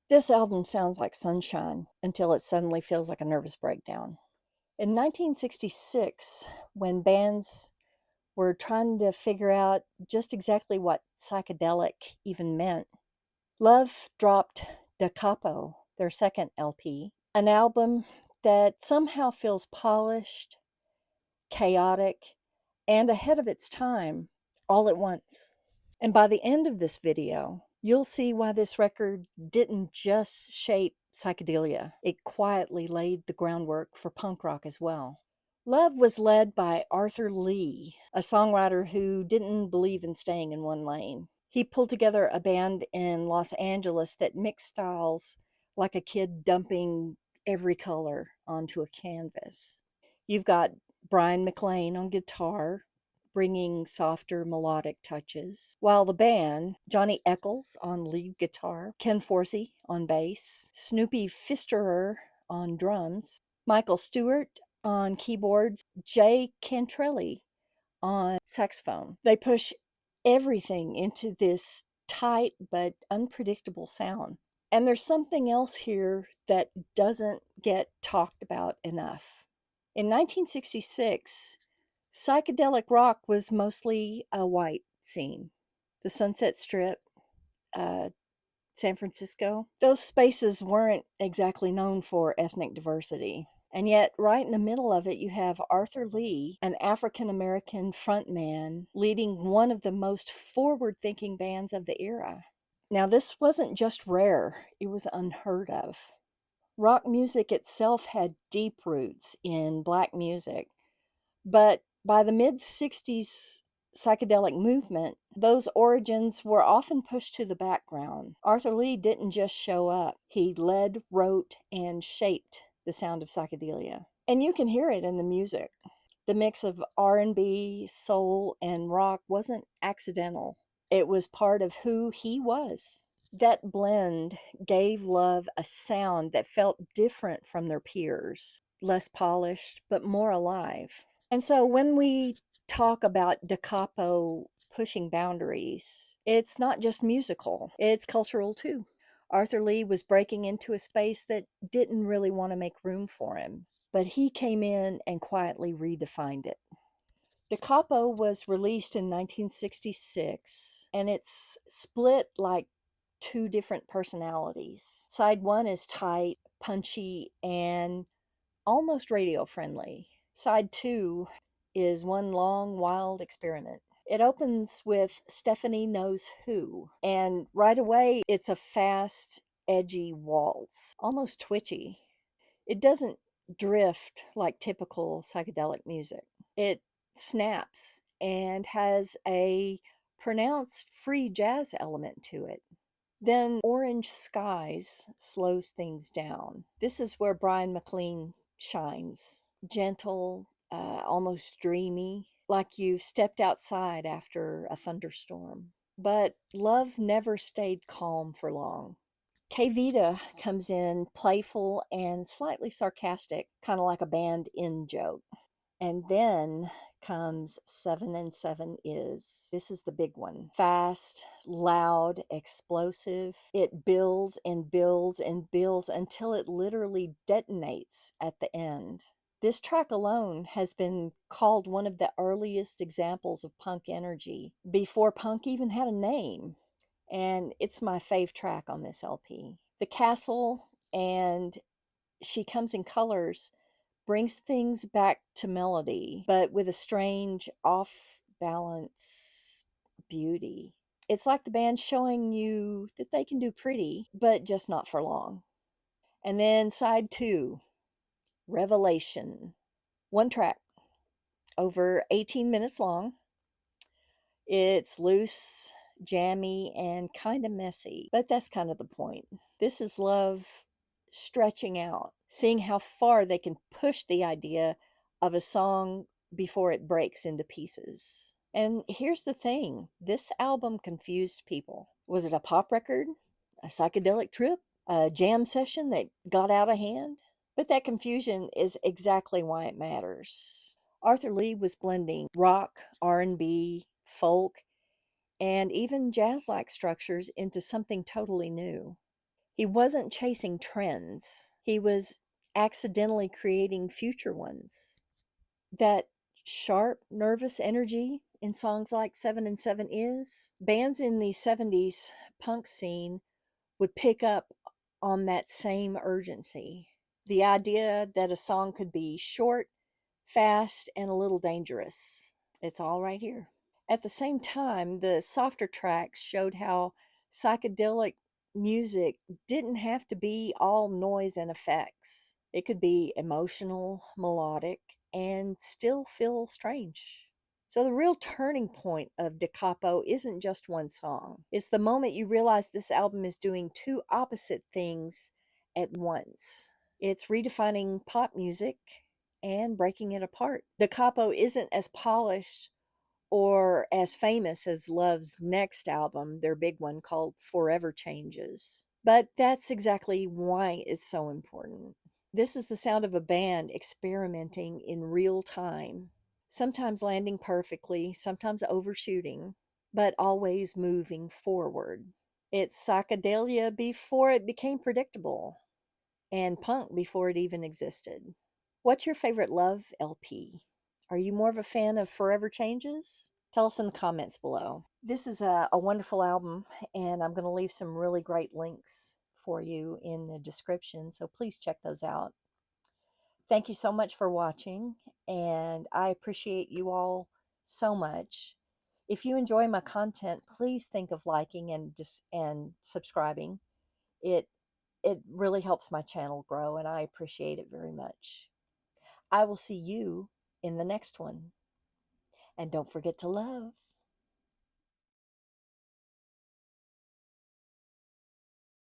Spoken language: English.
This album sounds like sunshine until it suddenly feels like a nervous breakdown. In 1966, when bands were trying to figure out just exactly what psychedelic even meant, Love dropped Da Capo, their second LP, an album that somehow feels polished, chaotic, and ahead of its time all at once. And by the end of this video, you'll see why this record didn't just shape psychedelia, it quietly laid the groundwork for punk rock as well. Love was led by Arthur Lee, a songwriter who didn't believe in staying in one lane. He pulled together a band in Los Angeles that mixed styles like a kid dumping every color onto a canvas. You've got Brian McLean on guitar, bringing softer melodic touches, while the band, Johnny Eccles on lead guitar, Ken Forsey on bass, Snoopy Fisterer on drums, Michael Stewart on keyboards, Jay Cantrelli on saxophone. They push everything into this tight but unpredictable sound. And there's something else here that doesn't get talked about enough. In 1966, psychedelic rock was mostly a white scene. The Sunset Strip, uh, San Francisco, those spaces weren't exactly known for ethnic diversity. And yet, right in the middle of it, you have Arthur Lee, an African American frontman, leading one of the most forward thinking bands of the era. Now, this wasn't just rare, it was unheard of. Rock music itself had deep roots in Black music, but by the mid 60s psychedelic movement, those origins were often pushed to the background. Arthur Lee didn't just show up, he led, wrote, and shaped the sound of psychedelia. And you can hear it in the music. The mix of R&B, soul, and rock wasn't accidental. It was part of who he was. That blend gave Love a sound that felt different from their peers, less polished, but more alive. And so when we talk about Da Capo pushing boundaries, it's not just musical, it's cultural too. Arthur Lee was breaking into a space that didn't really want to make room for him, but he came in and quietly redefined it. Da Capo was released in 1966, and it's split like two different personalities. Side one is tight, punchy, and almost radio friendly. Side two is one long, wild experiment. It opens with Stephanie Knows Who, and right away it's a fast, edgy waltz, almost twitchy. It doesn't drift like typical psychedelic music. It snaps and has a pronounced free jazz element to it. Then Orange Skies slows things down. This is where Brian McLean shines. Gentle, almost dreamy, like you've stepped outside after a thunderstorm. But Love never stayed calm for long. K Vita comes in playful and slightly sarcastic, kind of like a band in joke. And then comes Seven and Seven Is. This is the big one. Fast, loud, explosive. It builds and builds and builds until it literally detonates at the end. This track alone has been called one of the earliest examples of punk energy before punk even had a name. And it's my fave track on this LP. The Castle and She Comes in Colors brings things back to melody, but with a strange off balance beauty. It's like the band showing you that they can do pretty, but just not for long. And then side two, Revelation. One track, over 18 minutes long. It's loose, jammy, and kind of messy, but that's kind of the point. This is Love stretching out, seeing how far they can push the idea of a song before it breaks into pieces. And here's the thing, this album confused people. Was it a pop record? A psychedelic trip? A jam session that got out of hand? But that confusion is exactly why it matters. Arthur Lee was blending rock, R&B, folk, and even jazz-like structures into something totally new. He wasn't chasing trends, he was accidentally creating future ones. That sharp, nervous energy in songs like 7 and 7 is, bands in the 70s punk scene would pick up on that same urgency. The idea that a song could be short, fast, and a little dangerous. It's all right here. At the same time, the softer tracks showed how psychedelic music didn't have to be all noise and effects. It could be emotional, melodic, and still feel strange. So, the real turning point of Da Capo isn't just one song. It's the moment you realize this album is doing two opposite things at once. It's redefining pop music and breaking it apart. Da Capo isn't as polished or as famous as Love's next album, their big one called Forever Changes. But that's exactly why it's so important. This is the sound of a band experimenting in real time, sometimes landing perfectly, sometimes overshooting, but always moving forward. It's psychedelia before it became predictable, and punk before it even existed. What's your favorite Love LP? Are you more of a fan of Forever Changes? Tell us in the comments below. This is a wonderful album, and I'm going to leave some really great links for you in the description, so please check those out. Thank you so much for watching, and I appreciate you all so much. If you enjoy my content, please think of liking and subscribing. It it really helps my channel grow, and I appreciate it very much. I will see you in the next one. And don't forget to love.